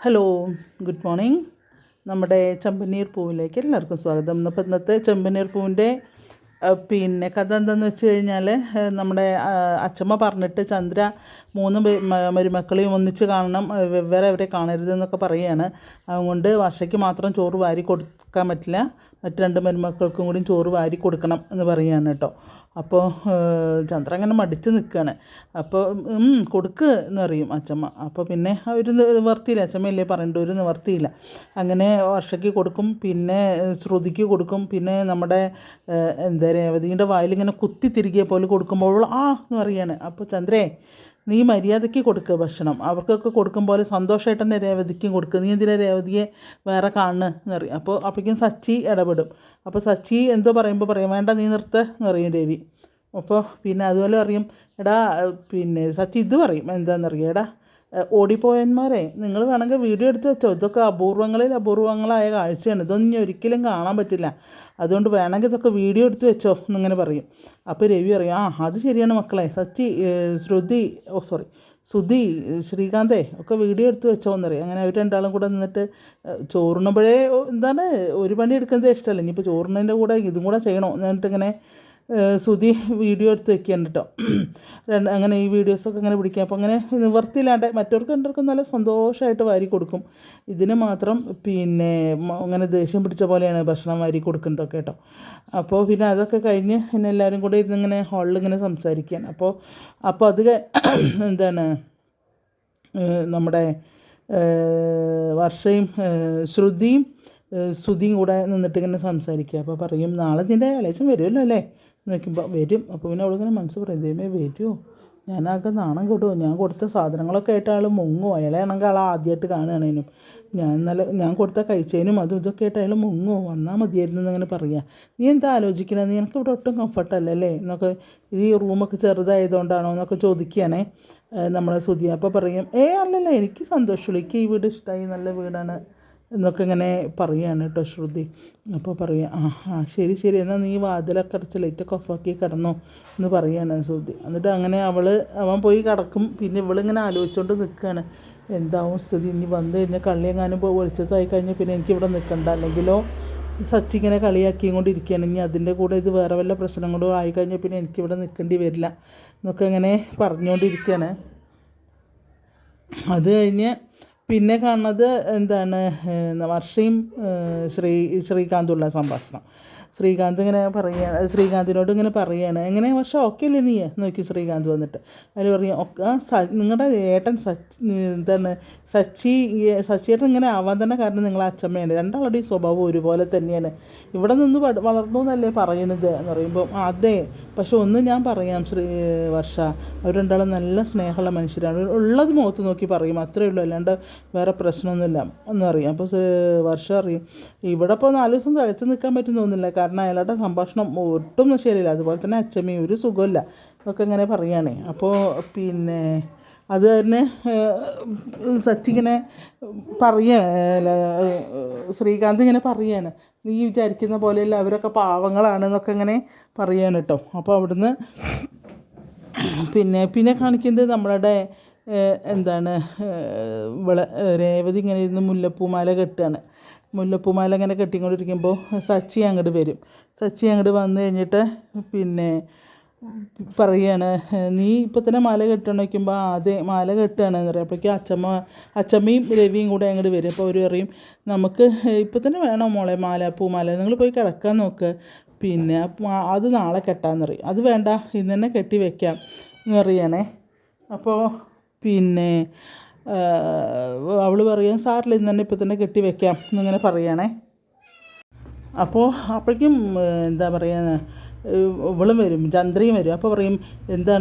Hello, good morning. നമ്മുടെ ചെമ്പനീർ പൂവിലേക്ക് എല്ലാവർക്കും സ്വാഗതം. അപ്പോൾ ഇന്നത്തെ ചെമ്പനീർ പൂവിൻ്റെ കഥ എന്താണെന്ന് വെച്ച് കഴിഞ്ഞാൽ, നമ്മുടെ അച്ചമ്മ പറഞ്ഞിട്ട് ചന്ദ്ര 3 മരുമക്കളെയും ഒന്നിച്ച് കാണണം, വെവ്വേറെ അവരെ കാണരുതെന്നൊക്കെ പറയുകയാണ്. അതുകൊണ്ട് വർഷയ്ക്ക് മാത്രം ചോറ് വാരി കൊടുക്കാൻ പറ്റില്ല, മറ്റ് 2 മരുമക്കൾക്കും കൂടി ചോറ് വാരി കൊടുക്കണം എന്ന് പറയുകയാണ് കേട്ടോ. അപ്പോൾ ചന്ദ്ര അങ്ങനെ മടിച്ച് നിൽക്കുകയാണ്. അപ്പോൾ കൊടുക്ക് എന്ന് പറയും അച്ചമ്മ. അപ്പോൾ പിന്നെ ഒരു നിവർത്തിയില്ല, അച്ചമ്മയല്ലേ പറയേണ്ട, ഒരു നിവർത്തിയില്ല. അങ്ങനെ വർഷയ്ക്ക് കൊടുക്കും, പിന്നെ ശ്രുതിക്ക് കൊടുക്കും, പിന്നെ നമ്മുടെ രേവതിയുടെ വായിലിങ്ങനെ കുത്തി തിരികെ പോലെ കൊടുക്കുമ്പോൾ എന്ന് പറയാണ്. അപ്പോൾ ചന്ദ്രേ, നീ മര്യാദയ്ക്ക് കൊടുക്കുക ഭക്ഷണം, അവർക്കൊക്കെ കൊടുക്കും പോലെ സന്തോഷമായിട്ട് തന്നെ രേവതിക്കും കൊടുക്കുക, നീ എന്തിനാ രേവതിയെ വേറെ കാണുക എന്ന് പറയും. അപ്പോഴേക്കും സച്ചി ഇടപെടും. അപ്പോൾ സച്ചി എന്തോ പറയുമ്പോൾ പറയും, വേണ്ട നീ നിർത്ത് എന്ന് പറയും രവി. അപ്പോൾ അതുപോലെ പറയും, എടാ സച്ചി ഇത് പറയും, എന്താണെന്നറിയാം, എടാ ഓടിപ്പോയന്മാരെ, നിങ്ങൾ വേണമെങ്കിൽ വീഡിയോ എടുത്ത് വെച്ചോ, ഇതൊക്കെ അപൂർവങ്ങളായ കാഴ്ചയാണ്, ഇതൊന്നും ഒരിക്കലും കാണാൻ പറ്റില്ല, അതുകൊണ്ട് വേണമെങ്കിൽ ഇതൊക്കെ വീഡിയോ എടുത്ത് വെച്ചോ എന്നിങ്ങനെ പറയും. അപ്പോൾ രവി പറയും, അത് ശരിയാണ് മക്കളെ, സുധി, ശ്രീകാന്തേ ഒക്കെ വീഡിയോ എടുത്ത് വെച്ചോന്ന് പറയും. അങ്ങനെ അവർ രണ്ടാളും കൂടെ നിന്നിട്ട് ചോറുണ്ണുമ്പോഴേ ഒരു പണി എടുക്കുന്നത് ഇഷ്ടമല്ല, ഇനിയിപ്പോൾ ചോറുണ്ണതിൻ്റെ കൂടെ ഇതും കൂടെ ചെയ്യണോ എന്നിട്ട് ഇങ്ങനെ സുധി വീഡിയോ എടുത്ത് വെക്കുകയാണ് കേട്ടോ. അങ്ങനെ ഈ വീഡിയോസൊക്കെ അങ്ങനെ പിടിക്കുക. അപ്പോൾ അങ്ങനെ നിവർത്തിയില്ലാണ്ട് മറ്റവർക്ക് രണ്ടർക്കും നല്ല സന്തോഷമായിട്ട് വാരി കൊടുക്കും. ഇതിന് മാത്രം അങ്ങനെ ദേഷ്യം പിടിച്ച പോലെയാണ് ഭക്ഷണം വാരി കൊടുക്കുന്നതൊക്കെ കേട്ടോ. അപ്പോൾ അതൊക്കെ കഴിഞ്ഞ് എല്ലാവരും കൂടെ ഇരുന്നിങ്ങനെ ഹാളിൽ ഇങ്ങനെ സംസാരിക്കുകയാണ്. അപ്പോൾ അത് നമ്മുടെ വർഷയും ശ്രുതിയും കൂടെ നിന്നിട്ട് ഇങ്ങനെ സംസാരിക്കുക. അപ്പോൾ പറയും, നാളെ നിൻ്റെ ഇളയച്ചൻ വരുമല്ലോ അല്ലേ നോക്കുമ്പോൾ വരും. അപ്പോൾ അവളിങ്ങനെ മനസ്സ് പറയും, ദൈവമേ വരുമോ, ഞാനാകെ നാണം കെടുമോ, ഞാൻ കൊടുത്ത സാധനങ്ങളൊക്കെ ആയിട്ട് ആൾ മുങ്ങുമോ, അയാളാണെങ്കിൽ ആദ്യമായിട്ട് കാണുകയാണേനും, ഞാൻ കൊടുത്ത കഴിച്ചതിനും അതും ഇതൊക്കെ ആയിട്ട് അയാൾ മുങ്ങുമോ, വന്നാൽ മതിയായിരുന്നു എന്നങ്ങനെ പറയുക. നീ എന്താ ആലോചിക്കണേ, നീ എനിക്ക് ഇവിടെ ഒട്ടും കംഫർട്ടല്ലേ എന്നൊക്കെ, ഈ റൂമൊക്കെ ചെറുതായതുകൊണ്ടാണോ എന്നൊക്കെ ചോദിക്കുകയാണേ നമ്മളെ സുധി. അപ്പോൾ പറയും, അല്ലല്ല, എനിക്ക് സന്തോഷമുള്ളൂ, എനിക്ക് ഈ വീട് ഇഷ്ടമായി, നല്ല വീടാണ് എന്നൊക്കെ ഇങ്ങനെ പറയുകയാണ് കേട്ടോ ശ്രുതി. അപ്പോൾ പറയുക, ശരി എന്നാൽ നീ വാതിലൊക്കെ അടച്ച് ലൈറ്റൊക്കെ ഓഫാക്കി കിടന്നോ എന്ന് പറയുകയാണ് ശ്രുതി. എന്നിട്ട് അങ്ങനെ അവൻ പോയി കിടക്കും. പിന്നെ ഇവളിങ്ങനെ ആലോചിച്ചുകൊണ്ട് നിൽക്കുകയാണ്, എന്താവും സ്ഥിതി, ഇനി വന്നു കഴിഞ്ഞാൽ കളിയെങ്ങാനും വെളിച്ചത്തായി കഴിഞ്ഞാൽ പിന്നെ എനിക്കിവിടെ നിൽക്കണ്ട, അല്ലെങ്കിലോ സച്ചി ഇങ്ങനെ കളിയാക്കിയും കൊണ്ടിരിക്കുകയാണ്, ഇനി അതിൻ്റെ കൂടെ ഇത് വേറെ വല്ല പ്രശ്നങ്ങളും ആയിക്കഴിഞ്ഞാൽ പിന്നെ എനിക്കിവിടെ നിൽക്കേണ്ടി വരില്ല എന്നൊക്കെ ഇങ്ങനെ പറഞ്ഞുകൊണ്ടിരിക്കുകയാണ്. അത് കഴിഞ്ഞ് പിന്നെ കാണുന്നത് വർഷയും ശ്രീകാന്തുള്ള സംഭാഷണം. ശ്രീകാന്തിനോട് ഇങ്ങനെ പറയുകയാണ്, എങ്ങനെ വർഷം ഓക്കെ അല്ലേ നീ നോക്കി ശ്രീകാന്ത് വന്നിട്ട്. അതിൽ പറയും, നിങ്ങളുടെ ഏട്ടൻ സച്ചിയേട്ടൻ ഇങ്ങനെ ആവാൻ തന്നെ കാരണം നിങ്ങളെ അച്ഛമ്മയാണ്, രണ്ടാളുടെയും സ്വഭാവം ഒരുപോലെ തന്നെയാണ്, ഇവിടെ നിന്ന് വളർന്നു എന്നല്ലേ പറയുന്നത് എന്ന് പറയുമ്പോൾ, അതെ, പക്ഷെ ഒന്ന് ഞാൻ പറയാം വർഷ, അവർ രണ്ടാളും നല്ല സ്നേഹമുള്ള മനുഷ്യരാണ്, ഉള്ളത് മുഖത്ത് നോക്കി പറയും, അത്രയേ ഉള്ളൂ, അല്ലാണ്ട് വേറെ പ്രശ്നമൊന്നുമില്ല എന്ന് പറയും. അപ്പോൾ വർഷം അറിയും, ഇവിടെ ഇപ്പോൾ 4 ദിവസം തഴച്ച് നിൽക്കാൻ പറ്റും തോന്നുന്നില്ല, കാരണം അയാളുടെ സംഭാഷണം ഒട്ടും ശരിയില്ല, അതുപോലെ തന്നെ അച്ഛമ്മയും ഒരു സുഖമില്ല എന്നൊക്കെ ഇങ്ങനെ പറയുകയാണേ. അപ്പോൾ അത് തന്നെ സച്ചിങ്ങനെ ശ്രീകാന്ത് ഇങ്ങനെ പറയുകയാണ്, നീ വിചാരിക്കുന്ന പോലെയല്ല, അവരൊക്കെ പാവങ്ങളാണെന്നൊക്കെ ഇങ്ങനെ പറയുകയാണ് കേട്ടോ. അപ്പോൾ അവിടുന്ന് പിന്നെ കാണിക്കുന്നത് നമ്മളുടെ രേവതി ഇങ്ങനെ ഇരുന്ന് മുല്ലപ്പൂമാല കെട്ടുകയാണ്. മുല്ലപ്പൂമാല ഇങ്ങനെ കെട്ടിക്കൊണ്ടിരിക്കുമ്പോൾ സച്ചി അങ്ങോട്ട് വരും. സച്ചി അങ്ങോട്ട് വന്നു കഴിഞ്ഞിട്ട് പറയുകയാണ്, നീ ഇപ്പോൾ തന്നെ മാല കെട്ടണം വയ്ക്കുമ്പോൾ അതെ മാല കെട്ടുകയാണെന്ന് പറയും. അപ്പോഴേക്കും അച്ചമ്മയും രവിയും കൂടെ അങ്ങോട്ട് വരും. അപ്പോൾ അവർ പറയും, നമുക്ക് ഇപ്പോൾ തന്നെ വേണോ മോളെ പൂമാല, നിങ്ങൾ പോയി കിടക്കാൻ നോക്ക്, അത് നാളെ കെട്ടാമെന്ന് പറയും. അത് വേണ്ട, ഇന്ന് തന്നെ കെട്ടി വെക്കാം എന്ന് പറയുകയാണേ. അപ്പോൾ അവൾ പറയാം, സാറിൽ ഇന്ന് തന്നെ ഇപ്പോൾ തന്നെ കെട്ടി വെക്കാം എന്നിങ്ങനെ പറയുകയാണേ. അപ്പോഴേക്കും ഇവളും വരും, ചന്ദ്രയും വരും. അപ്പോൾ പറയും,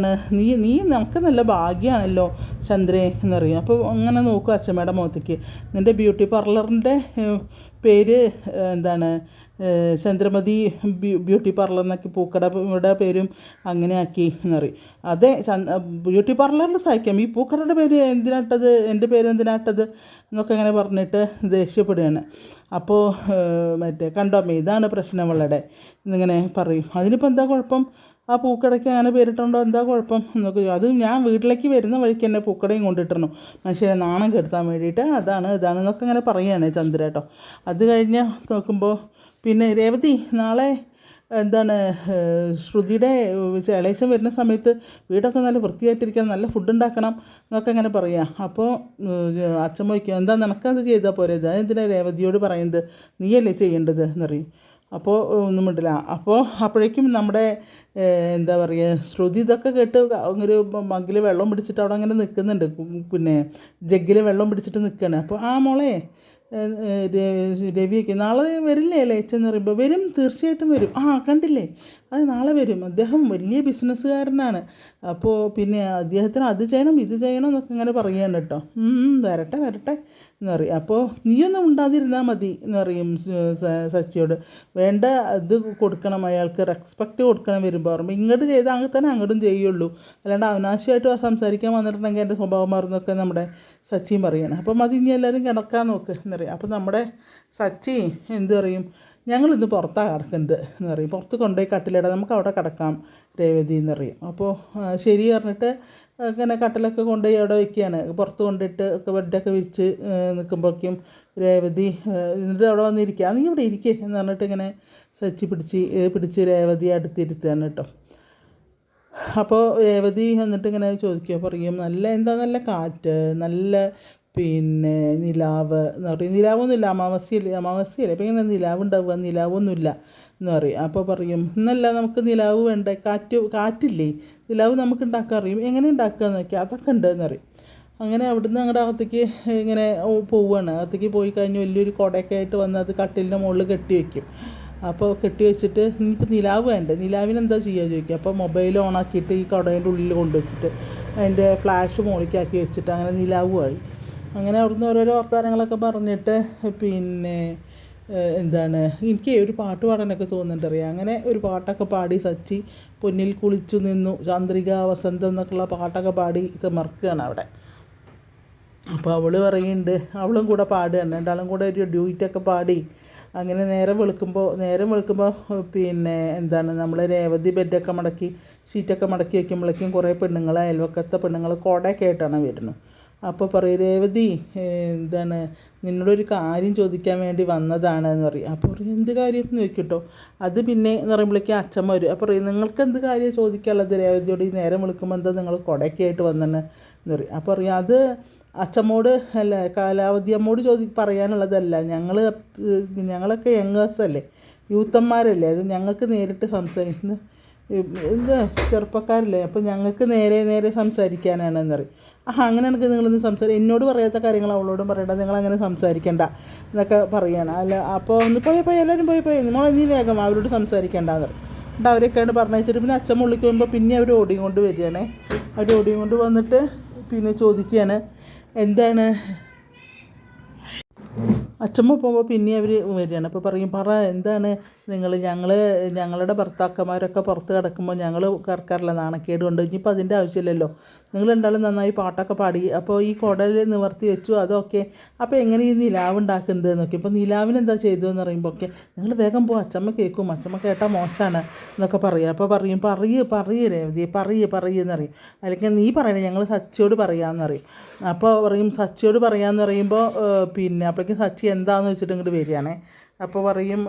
നീ നമുക്ക് നല്ല ഭാഗ്യമാണല്ലോ ചന്ദ്രേ എന്ന് പറയും. അപ്പോൾ അങ്ങനെ നോക്കും അച്ഛമ്മയുടെ മുഖത്തേക്ക്, നിൻ്റെ ബ്യൂട്ടി പാർലറിൻ്റെ പേര് ചന്ദ്രമതി ബ്യൂട്ടി പാർലർ എന്നൊക്കെ പൂക്കടയുടെ പേരും അങ്ങനെ ആക്കി എന്ന് പറയും. അതെ, ബ്യൂട്ടി പാർലറിൽ സഹിക്കാം, ഈ പൂക്കടയുടെ പേര് എന്തിനാട്ടത്, എൻ്റെ പേര് എന്തിനാട്ടത് എന്നൊക്കെ ഇങ്ങനെ പറഞ്ഞിട്ട് ദേഷ്യപ്പെടുകയാണ്. അപ്പോൾ കണ്ടോമ്മേ, ഇതാണ് പ്രശ്നം വളരെ എന്നിങ്ങനെ പറയും. അതിനിപ്പോൾ എന്താ കുഴപ്പം, ആ പൂക്കടയ്ക്ക് അങ്ങനെ പേരിട്ടുണ്ടോ എന്താ കുഴപ്പം എന്നൊക്കെ അത് ഞാൻ വീട്ടിലേക്ക് വരുന്ന വഴിക്ക് തന്നെ പൂക്കടയും കൊണ്ടിട്ടിരുന്നു മനുഷ്യരെ നാണം കെടുത്താൻ വേണ്ടിയിട്ട് ഇതാണെന്നൊക്കെ ഇങ്ങനെ പറയുകയാണ് ചന്ദ്ര കേട്ടോ. അത് കഴിഞ്ഞ് നോക്കുമ്പോൾ പിന്നെ രേവതി നാളെ എന്താണ് ശ്രുതിയുടെ ഇളയച്ചൻ വരുന്ന സമയത്ത് വീടൊക്കെ നല്ല വൃത്തിയായിട്ടിരിക്കണം, നല്ല ഫുഡ് ഉണ്ടാക്കണം എന്നൊക്കെ ഇങ്ങനെ പറയുക. അപ്പോൾ അച്ഛൻ ചോദിക്കുക എന്താ നിനക്കത് ചെയ്താൽ പോരെ, ഇത് എന്തിനാ രേവതിയോട് പറയുന്നത്, നീയല്ലേ ചെയ്യേണ്ടത് എന്നറിയും. അപ്പോൾ ഒന്നും മിണ്ടില്ല. അപ്പോഴേക്കും നമ്മുടെ എന്താ പറയുക ശ്രുതി ഇതൊക്കെ കേട്ട് ഒരു മഗ്ഗിൽ വെള്ളം പിടിച്ചിട്ട് അവിടെ അങ്ങനെ നിൽക്കുന്നുണ്ട്, പിന്നെ ജഗ്ഗിൽ വെള്ളം പിടിച്ചിട്ട് നിൽക്കുകയാണ്. അപ്പോൾ മോളെ രവിയൊക്കെ നാളെ വരില്ലേ ഇളയച്ചെന്ന് പറയുമ്പോൾ വരും, തീർച്ചയായിട്ടും വരും. കണ്ടില്ലേ അത് നാളെ വരും, അദ്ദേഹം വലിയ ബിസിനസ്സുകാരനാണ്, അപ്പോൾ പിന്നെ അദ്ദേഹത്തിന് അത് ചെയ്യണം ഇത് ചെയ്യണം എന്നൊക്കെ ഇങ്ങനെ പറയുകയാണ് കേട്ടോ. വരട്ടെ എന്ന് പറയും. അപ്പോൾ നീയൊന്നും ഉണ്ടാതിരുന്നാൽ മതി എന്ന് പറയും സച്ചിയോട്. വേണ്ട ഇത് കൊടുക്കണം, അയാൾക്ക് റെസ്പെക്റ്റ് കൊടുക്കണം വരുമ്പോൾ. പറയുമ്പോൾ ഇങ്ങോട്ട് ചെയ്താൽ അങ്ങനെ തന്നെ അങ്ങോട്ടും ചെയ്യുള്ളൂ, അല്ലാണ്ട് അനാവശ്യമായിട്ട് സംസാരിക്കാൻ വന്നിട്ടുണ്ടെങ്കിൽ എൻ്റെ സ്വഭാവം മാറുന്നൊക്കെ നമ്മുടെ സച്ചിയും പറയണം. അപ്പം അത് ഇനി എല്ലാവരും കിടക്കാൻ നോക്ക് എന്നറിയാം. അപ്പോൾ നമ്മുടെ സച്ചി എന്ത് പറയും, ഞങ്ങളിന്ന് പുറത്താണ് കിടക്കുന്നത് എന്ന് പറയും. പുറത്ത് കൊണ്ടുപോയി കട്ടിലിടാം, നമുക്ക് അവിടെ കിടക്കാം രേവതി എന്നറിയും. അപ്പോൾ ശരി പറഞ്ഞിട്ട് അങ്ങനെ കട്ടിലൊക്കെ കൊണ്ടുപോയി അവിടെ വയ്ക്കുകയാണ്. പുറത്ത് കൊണ്ടിട്ട് ഒക്കെ ബെഡൊക്കെ വിരിച്ച് നിൽക്കുമ്പോഴേക്കും രേവതി എന്നിട്ട് അവിടെ വന്നിരിക്കുക, നീ ഇവിടെ ഇരിക്കുക എന്ന് പറഞ്ഞിട്ട് ഇങ്ങനെ സച്ചി പിടിച്ച് രേവതി അടുത്തിരുത്തുകയാണ് കേട്ടോ. അപ്പോൾ രേവതി എന്നിട്ട് ഇങ്ങനെ ചോദിക്കുക, പറയും നല്ല കാറ്റ്, നല്ല പിന്നെ നിലാവ് എന്ന് പറയും. നിലാവൊന്നുമില്ല, അമാവാസ്യല്ലേ, അപ്പോൾ ഇങ്ങനെ നിലാവ് ഉണ്ടാവുക, നിലാവൊന്നുമില്ല എന്ന് പറയും. അപ്പോൾ പറയും എന്നല്ല നമുക്ക് നിലാവ് വേണ്ട, കാറ്റില്ലേ, നിലാവ് നമുക്ക് ഉണ്ടാക്കാൻ അറിയും, എങ്ങനെ ഉണ്ടാക്കുക എന്ന് നോക്കിയാൽ അതൊക്കെ ഉണ്ട് എന്ന് പറയും. അങ്ങനെ അവിടുന്ന് അങ്ങോട്ട് അകത്തേക്ക് ഇങ്ങനെ പോവുകയാണ്. അകത്തേക്ക് പോയി കഴിഞ്ഞ് വലിയൊരു കുടയൊക്കെ ആയിട്ട് വന്ന് അത് കട്ടിലിൻ്റെ മുകളിൽ കെട്ടി വയ്ക്കും. അപ്പോൾ കെട്ടി വെച്ചിട്ട് ഇനിയിപ്പോൾ നിലാവ് വേണ്ടേ, നിലാവിന് എന്താ ചെയ്യുക ചോദിക്കുക. അപ്പോൾ മൊബൈൽ ഓണാക്കിയിട്ട് ഈ കുടേൻ്റെ ഉള്ളിൽ കൊണ്ടുവച്ചിട്ട് അതിൻ്റെ ഫ്ലാഷ് മുകളിലേക്കാക്കി വെച്ചിട്ട് അങ്ങനെ നിലാവുമായി. അങ്ങനെ അവിടുന്ന് ഓരോരോ വർത്തമാനങ്ങളൊക്കെ പറഞ്ഞിട്ട് പിന്നെ എന്താണ് എനിക്ക് ഒരു പാട്ട് പാടാനൊക്കെ തോന്നുന്നുണ്ടറിയാം. അങ്ങനെ ഒരു പാട്ടൊക്കെ പാടി സച്ചി പൊന്നിൽ കുളിച്ചു നിന്നു, ചന്ദ്രിക വസന്തം എന്നൊക്കെയുള്ള പാട്ടൊക്കെ പാടി മറക്കുകയാണ് അവിടെ. അപ്പോൾ അവൾ പറയുന്നുണ്ട്, അവളും കൂടെ പാടുകയാണ്, രണ്ടാളും കൂടെ ഒരു ഡ്യൂറ്റൊക്കെ പാടി. അങ്ങനെ നേരം വെളുക്കുമ്പോൾ പിന്നെ എന്താണ് നമ്മൾ രേവതി ബെഡൊക്കെ മടക്കി ഷീറ്റൊക്കെ മടക്കി വയ്ക്കുമ്പോഴേക്കും കുറേ പെണ്ണുങ്ങൾ, അയൽവക്കത്തെ പെണ്ണുങ്ങൾ കോടയൊക്കെ ആയിട്ടാണ് വരുന്നത്. അപ്പോൾ പറയും രേവതി എന്താണ് നിന്നോടൊരു കാര്യം ചോദിക്കാൻ വേണ്ടി വന്നതാണ് എന്ന് പറയും. അപ്പോൾ പറയും എന്ത് കാര്യം എന്ന് ചോദിക്കട്ടോ. അത് പിന്നെ എന്ന് പറയുമ്പോഴേക്കും അച്ഛമ്മ വരും. അപ്പോൾ പറയും നിങ്ങൾക്ക് എന്ത് കാര്യം ചോദിക്കാനുള്ളത് രേവതിയോട്, ഈ നേരം വിളിക്കുമ്പോൾ എന്താ നിങ്ങൾ കൊടയൊക്കെ ആയിട്ട് വന്നെന്ന് എന്ന് പറയും. അപ്പോൾ പറയും അത് അച്ഛമ്മോട് അല്ല, കാലാവധി അമ്മോട് പറയാനുള്ളതല്ല, ഞങ്ങളൊക്കെ യങ്ങേഴ്സല്ലേ, യൂത്തന്മാരല്ലേ, അത് ഞങ്ങൾക്ക് നേരിട്ട് സംസാരിക്കുന്നത് എന്താ ചെറുപ്പക്കാരല്ലേ, അപ്പോൾ ഞങ്ങൾക്ക് നേരെ സംസാരിക്കാനാണെന്ന് പറയും. അങ്ങനെയാണെങ്കിൽ നിങ്ങളൊന്ന് എന്നോട് പറയാത്ത കാര്യങ്ങൾ അവളോടും പറയണ്ട, നിങ്ങളങ്ങനെ സംസാരിക്കണ്ട എന്നൊക്കെ പറയാണ്. അല്ല അപ്പോൾ ഒന്ന് പോയി എല്ലാവരും പോയി നീ വേഗം അവരോട് സംസാരിക്കേണ്ടെന്ന് പറയും. എന്നിട്ട് അവരൊക്കെയാണ് പറഞ്ഞയച്ചിട്ട് പിന്നെ അച്ഛമ്മ വിളിക്ക് വരുമ്പോൾ പിന്നെ അവർ ഓടിയും കൊണ്ട് വരികയാണേ. അവർ ഓടിയും കൊണ്ട് വന്നിട്ട് പിന്നെ ചോദിക്കുകയാണ് എന്താണ്. അച്ഛമ്മ പോകുമ്പോൾ പിന്നെ അവർ വരികയാണ്. അപ്പോൾ പറയും എന്താണ് ഞങ്ങളുടെ ഭർത്താക്കന്മാരൊക്കെ പുറത്ത് കിടക്കുമ്പോൾ ഞങ്ങൾ കിടക്കാറില്ല, നാണക്കേട് കൊണ്ട്. ഇനിയിപ്പോൾ അതിൻ്റെ ആവശ്യമില്ലല്ലോ, നിങ്ങൾ രണ്ടാളും നന്നായി പാട്ടൊക്കെ പാടി, അപ്പോൾ ഈ കുടൽ നിവർത്തി വെച്ചു അതൊക്കെ, അപ്പോൾ എങ്ങനെ ഈ നിലാവ് ഉണ്ടാക്കുന്നത് എന്നൊക്കെ. ഇപ്പോൾ നിലാവിന് എന്താ ചെയ്തതെന്ന് പറയുമ്പോൾ ഒക്കെ നിങ്ങൾ വേഗം പോകും, അച്ഛമ്മ കേൾക്കും, അച്ഛമ്മ കേട്ടാൽ മോശമാണ് എന്നൊക്കെ പറയും. അപ്പോൾ പറയൂ രേവതി പറയെന്ന് പറയും. അല്ലെങ്കിൽ നീ പറയണേ, ഞങ്ങൾ സച്ചിയോട് പറയാമെന്ന് പറയും. അപ്പോൾ പറയും സച്ചിയോട് പറയാമെന്ന് പറയുമ്പോൾ പിന്നെ അപ്പോഴേക്കും സച്ചി എന്താണെന്ന് വെച്ചിട്ട് ഇങ്ങോട്ട് വരികയാണേ. അപ്പോൾ പറയും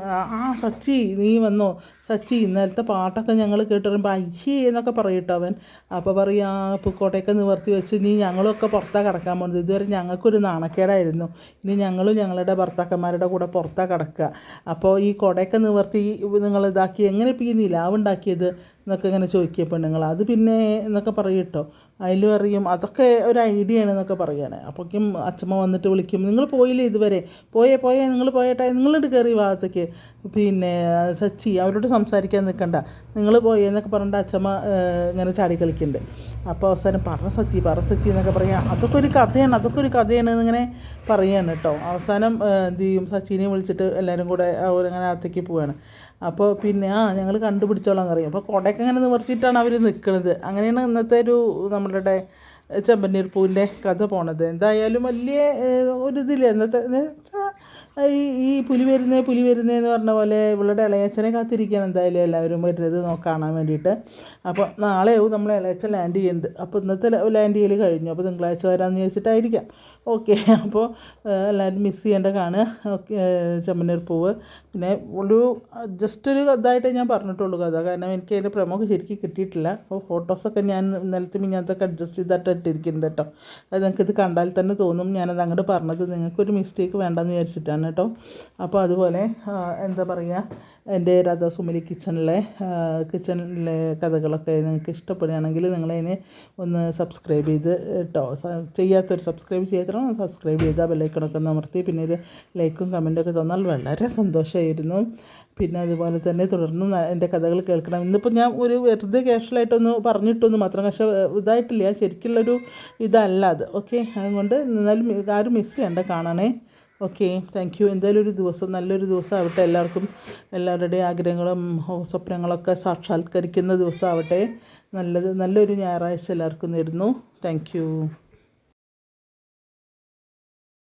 സച്ചി നീ വന്നോ, സച്ചി ഇന്നലത്തെ പാട്ടൊക്കെ ഞങ്ങൾ കേട്ട് പറയുമ്പോൾ അയ്യേ എന്നൊക്കെ പറയട്ടോ അവൻ. അപ്പോൾ പറയും പൂക്കോട്ടയൊക്കെ നിവർത്തി വെച്ച് ഞങ്ങളൊക്കെ പുറത്താണ് കിടക്കാൻ പോകുന്നത്, ഇതുവരെ ഞങ്ങൾക്കൊരു നാണക്കേടായിരുന്നു, ഇനി ഞങ്ങളും ഞങ്ങളുടെ ഭർത്താക്കന്മാരുടെ കൂടെ പുറത്താണ് കിടക്കുക, അപ്പോൾ ഈ കുടയൊക്കെ നിവർത്തി നിങ്ങൾ ഇതാക്കി എങ്ങനെ ഇപ്പോൾ ഈ നിലാവുണ്ടാക്കിയത് എന്നൊക്കെ ഇങ്ങനെ ചോദിക്കുക പെണ്ണുങ്ങൾ. അത് പിന്നെ എന്നൊക്കെ പറയും കേട്ടോ. അതിൽ പറയും അതൊക്കെ ഒരു ഐഡിയ ആണെന്നൊക്കെ പറയുകയാണ്. അപ്പോഴേക്കും അച്ഛമ്മ വന്നിട്ട് വിളിക്കും, നിങ്ങൾ പോയില്ലേ ഇതുവരെ, പോയേ നിങ്ങൾ പോയേട്ടാ, നിങ്ങളിട്ട് കയറി ഭാഗത്തേക്ക്, പിന്നെ സച്ചി അവരോട് സംസാരിക്കാൻ നിൽക്കണ്ട, നിങ്ങൾ പോയെന്നൊക്കെ പറഞ്ഞിട്ട് അച്ഛമ്മ ഇങ്ങനെ ചാടി കളിക്കുന്നുണ്ട്. അപ്പോൾ അവസാനം പറ സച്ചി എന്നൊക്കെ പറയാം, അതൊക്കെ ഒരു കഥയാണ് എന്നിങ്ങനെ പറയുകയാണ് കേട്ടോ. അവസാനം എന്ത് ചെയ്യും, സച്ചിനെ വിളിച്ചിട്ട് എല്ലാവരും കൂടെ അവരങ്ങനെ അകത്തേക്ക് പോവുകയാണ്. അപ്പോൾ പിന്നെ ഞങ്ങൾ കണ്ടുപിടിച്ചോളാം എന്നറിയാം. അപ്പോൾ കുടയൊക്കെ അങ്ങനെ നിവർത്തിയിട്ടാണ് അവർ നിൽക്കുന്നത്. അങ്ങനെയാണ് ഇന്നത്തെ നമ്മളുടെ ചെമ്പന്നീർ പൂവിൻ്റെ കഥ പോണത്. എന്തായാലും വലിയ ഒരിതില്ല ഇന്നത്തെ ഈ പുലി വരുന്നേന്ന് പറഞ്ഞ പോലെ ഇവളുടെ ഇളയച്ചനെ കാത്തിരിക്കുകയാണ് എന്തായാലും എല്ലാവരും വരുന്നത് കാണാൻ വേണ്ടിയിട്ട്. അപ്പോൾ നാളെയാവും നമ്മൾ ഇളയച്ചൻ ലാൻഡ് ചെയ്യുന്നത്. അപ്പോൾ ഇന്നത്തെ ലാൻഡ് ചെയ്യൽ കഴിഞ്ഞു. അപ്പോൾ തിങ്കളാഴ്ച വരാമെന്ന് വിചാരിച്ചിട്ടായിരിക്കാം. ഓക്കെ, അപ്പോൾ എല്ലാവരും മിസ് ചെയ്യേണ്ട കാണുക. ഓക്കെ, ചെമ്പനീർ പൂവ്. പിന്നെ ഒരു ജസ്റ്റ് ഒരു ഇതായിട്ടേ ഞാൻ പറഞ്ഞിട്ടുള്ളൂ കഥ, കാരണം എനിക്ക് അതിൻ്റെ പ്രമോ ശരിക്കും കിട്ടിയിട്ടില്ല. അപ്പോൾ ഫോട്ടോസൊക്കെ ഞാൻ ഇന്നലത്തെ മിനിഞ്ഞാത്തൊക്കെ അഡ്ജസ്റ്റ് ചെയ്തിട്ട് ഇട്ടിരിക്കുന്നുണ്ട് കേട്ടോ. അത് നിങ്ങൾക്കിത് കണ്ടാൽ തന്നെ തോന്നും ഞാനത് അങ്ങോട്ട് പറഞ്ഞത് നിങ്ങൾക്കൊരു മിസ്റ്റേക്ക് വേണ്ടെന്ന് വിചാരിച്ചിട്ടാണ് കേട്ടോ. അപ്പോൾ അതുപോലെ എന്താ പറയുക, എൻ്റെ രാധാസുമലി കിച്ചണിലെ കഥകളൊക്കെ നിങ്ങൾക്ക് ഇഷ്ടപ്പെടുകയാണെങ്കിൽ നിങ്ങളതിന് ഒന്ന് സബ്സ്ക്രൈബ് ചെയ്ത് കേട്ടോ. സബ്സ്ക്രൈബ് ചെയ്യാത്തവരാണ് സബ്സ്ക്രൈബ് ചെയ്താൽ ബെല്ലൈക്കണൊക്കെ ഒന്ന് അമർത്തി പിന്നെ ഒരു ലൈക്കും കമൻറ്റൊക്കെ തന്നാൽ വളരെ സന്തോഷമായിരുന്നു. പിന്നെ അതുപോലെ തന്നെ തുടർന്നും എൻ്റെ കഥകൾ കേൾക്കണം. ഇന്നിപ്പോൾ ഞാൻ ഒരു വെറുതെ കാഷ്വലായിട്ടൊന്ന് പറഞ്ഞിട്ടൊന്ന് മാത്രം, പക്ഷേ ഇതായിട്ടില്ല, ശരിക്കുള്ളൊരു ഇതല്ല അത്. ഓക്കെ, അതുകൊണ്ട് എന്നാലും ആരും മിസ് ചെയ്യണ്ട കാണണേ. Okay, thank you. എന്തായാലും ഒരു ദിവസം നല്ലൊരു ദിവസമാവട്ടെ. എല്ലാവരുടെയും ആഗ്രഹങ്ങളും സ്വപ്നങ്ങളൊക്കെ സാക്ഷാത്കരിക്കുന്ന ദിവസമാവട്ടെ. നല്ലൊരു ഞായറാഴ്ച എല്ലാവർക്കും നേരുന്നു. Thank you.